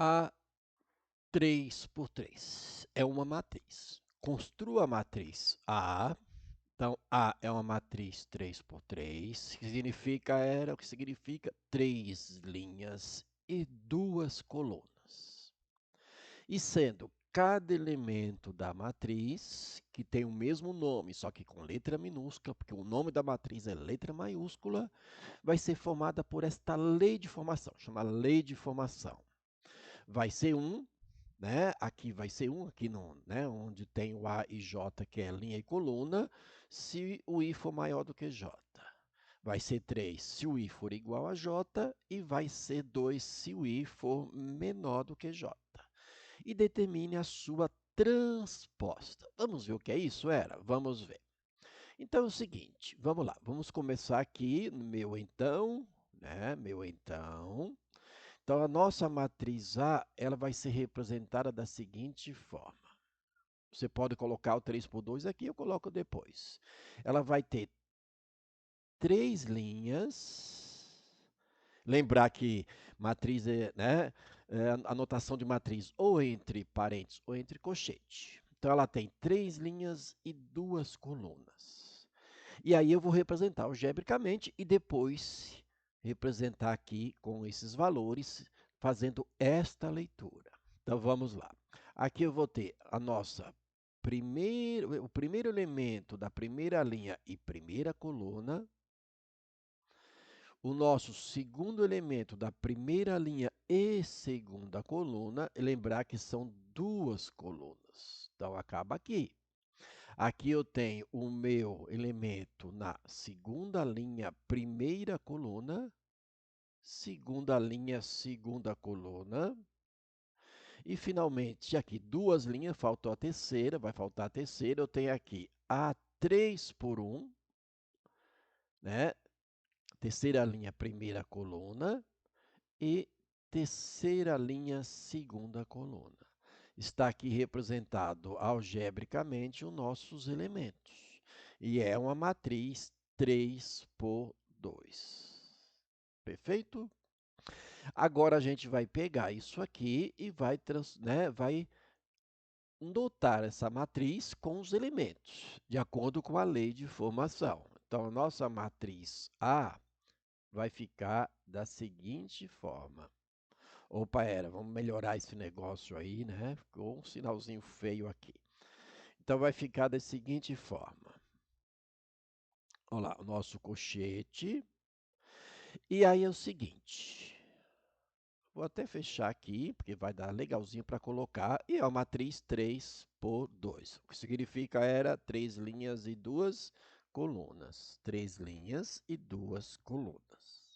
A 3 por 3 é uma matriz. Construa a matriz A. Então, A é uma matriz 3 por 3, o que significa 3 linhas e 2 colunas. E sendo cada elemento da matriz, que tem o mesmo nome, só que com letra minúscula, porque o nome da matriz é letra maiúscula, vai ser formada por esta lei de formação, chama lei de formação. Vai ser 1, né? Aqui vai ser 1, aqui no, né? Onde tem o A e J, que é linha e coluna, se o I for maior do que J. Vai ser 3 se o I for igual a J e vai ser 2 se o I for menor do que J. E determine a sua transposta. Vamos ver o que é isso, Era? Vamos ver. Então é o seguinte, vamos lá, vamos começar aqui no meu então, né? Meu então. Então, a nossa matriz A, ela vai ser representada da seguinte forma. Você pode colocar o 3 por 2 aqui, eu coloco depois. Ela vai ter 3 linhas. Lembrar que matriz é, né, a notação de matriz ou entre parênteses ou entre colchete. Então, ela tem 3 linhas e 2 colunas. E aí eu vou representar algebricamente e depois representar aqui com esses valores, fazendo esta leitura. Então vamos lá. Aqui eu vou ter o primeiro elemento da primeira linha e primeira coluna, o nosso segundo elemento da primeira linha e segunda coluna, lembrar que são duas colunas. Então acaba aqui. Aqui eu tenho o meu elemento na segunda linha, primeira coluna, segunda linha, segunda coluna. E finalmente, aqui duas linhas, faltou a terceira, vai faltar a terceira. Eu tenho aqui a 3 por 1, né? Terceira linha, primeira coluna. E terceira linha, segunda coluna. Está aqui representado algebricamente os nossos elementos. E é uma matriz 3 por 2. Perfeito? Agora a gente vai pegar isso aqui e vai notar essa matriz com os elementos, de acordo com a lei de formação. Então, a nossa matriz A vai ficar da seguinte forma. Opa, vamos melhorar esse negócio aí, né? Ficou um sinalzinho feio aqui. Então, vai ficar da seguinte forma. Olha lá, o nosso colchete. E aí é o seguinte. Vou até fechar aqui, porque vai dar legalzinho para colocar. E é uma matriz 3 por 2. O que significa era 3 linhas e 2 colunas. 3 linhas e 2 colunas.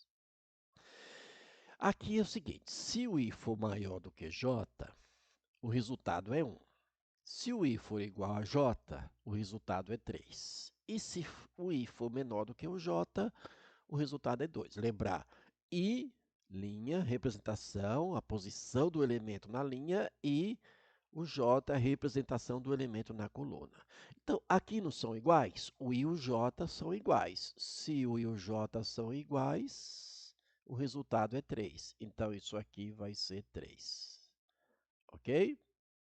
Aqui é o seguinte, se o I for maior do que J, o resultado é 1. Se o I for igual a J, o resultado é 3. E se o I for menor do que o J, o resultado é 2. Lembrar, I, linha, representação, a posição do elemento na linha, e o J, a representação do elemento na coluna. Então, aqui não são iguais? O I e o J são iguais. Se o I e o J são iguais, o resultado é 3. Então, isso aqui vai ser 3. Ok?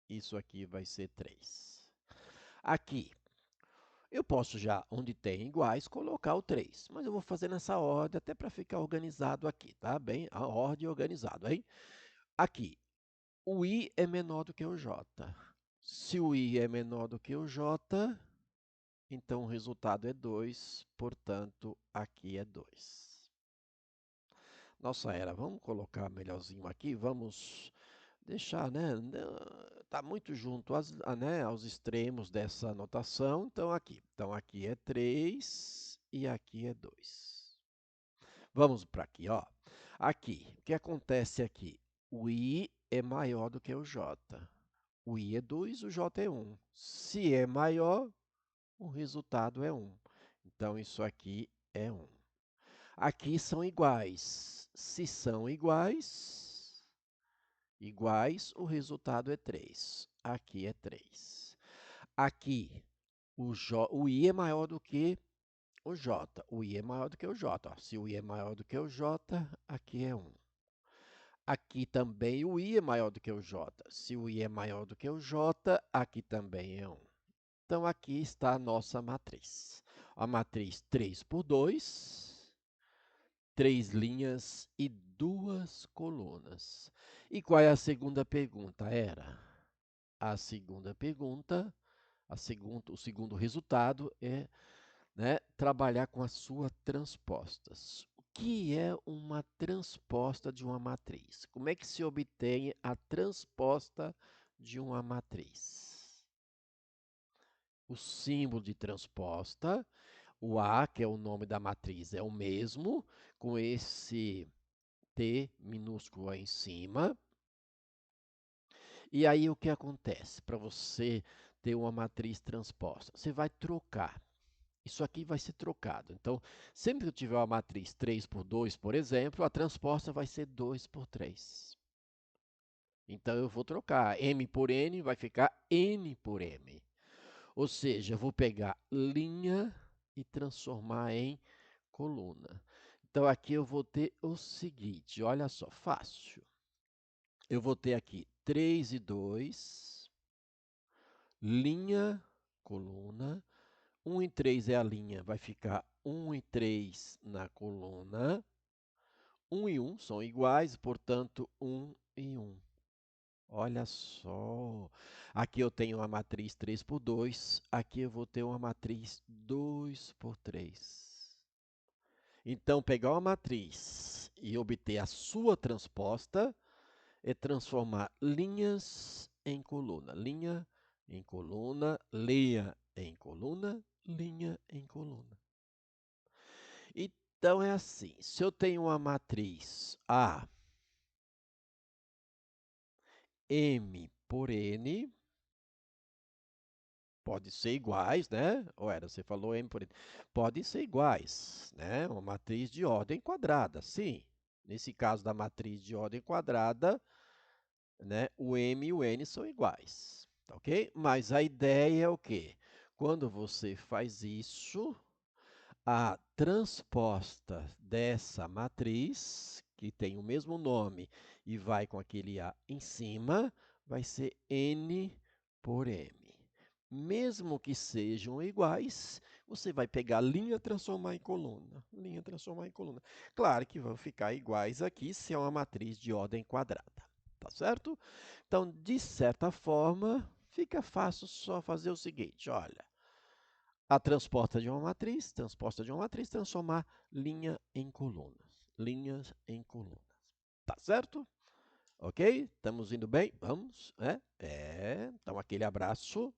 Isso aqui vai ser 3. Aqui, eu posso já, onde tem iguais, colocar o 3. Mas eu vou fazer nessa ordem, até para ficar organizado aqui, tá? Bem, a ordem organizada, hein? Aqui, o I é menor do que o J. Se o I é menor do que o J, então o resultado é 2, portanto, aqui é 2. Nossa, vamos colocar melhorzinho aqui, vamos deixar, né? Tá muito junto né, aos extremos dessa notação. Então aqui é 3 e aqui é 2. Vamos para aqui, ó. Aqui, o que acontece aqui? O I é maior do que o J. O I é 2, o J é 1. Se é maior, o resultado é 1. Então, isso aqui é 1. Aqui são iguais. Se são iguais, o resultado é 3. Aqui é 3. Aqui, o I é maior do que o J. O I é maior do que o J. Ó. Se o I é maior do que o J, aqui é 1. Aqui também o I é maior do que o J. Se o I é maior do que o J, aqui também é 1. Então, aqui está a nossa matriz. A matriz 3 por 2, 3 linhas e 2 colunas. E qual é a segunda pergunta? A segunda pergunta, o segundo resultado é, né, trabalhar com as suas transpostas. O que é uma transposta de uma matriz? Como é que se obtém a transposta de uma matriz? O símbolo de transposta, o A, que é o nome da matriz, é o mesmo, com esse T minúsculo aí em cima. E aí o que acontece para você ter uma matriz transposta? Você vai trocar. Isso aqui vai ser trocado. Então, sempre que eu tiver uma matriz 3 por 2, por exemplo, a transposta vai ser 2 por 3. Então, eu vou trocar. M por N vai ficar N por M. Ou seja, eu vou pegar linha e transformar em coluna. Então, aqui eu vou ter o seguinte, olha só, fácil. Eu vou ter aqui 3 e 2, linha, coluna. 1 e 3 é a linha, vai ficar 1 e 3 na coluna. 1 e 1 são iguais, portanto, 1 e 1. Olha só. Aqui eu tenho uma matriz 3 por 2, aqui eu vou ter uma matriz 2 por 3. Então, pegar uma matriz e obter a sua transposta é transformar linhas em coluna. Linha em coluna, leia em coluna, linha em coluna. Então, é assim, se eu tenho uma matriz A, M por N, pode ser iguais, né? Ou você falou M por N. Pode ser iguais, né? Uma matriz de ordem quadrada, sim. Nesse caso da matriz de ordem quadrada, né, o M e o N são iguais, tá ok? Mas a ideia é o quê? Quando você faz isso, a transposta dessa matriz, que tem o mesmo nome e vai com aquele A em cima, vai ser N por M. Mesmo que sejam iguais, você vai pegar a linha e transformar em coluna. Linha transformar em coluna. Claro que vão ficar iguais aqui se é uma matriz de ordem quadrada. Tá certo? Então, de certa forma, fica fácil só fazer o seguinte, olha. A transposta de uma matriz, transformar linha em colunas. Linhas em colunas. Tá certo? Ok? Estamos indo bem? Vamos? Então aquele abraço.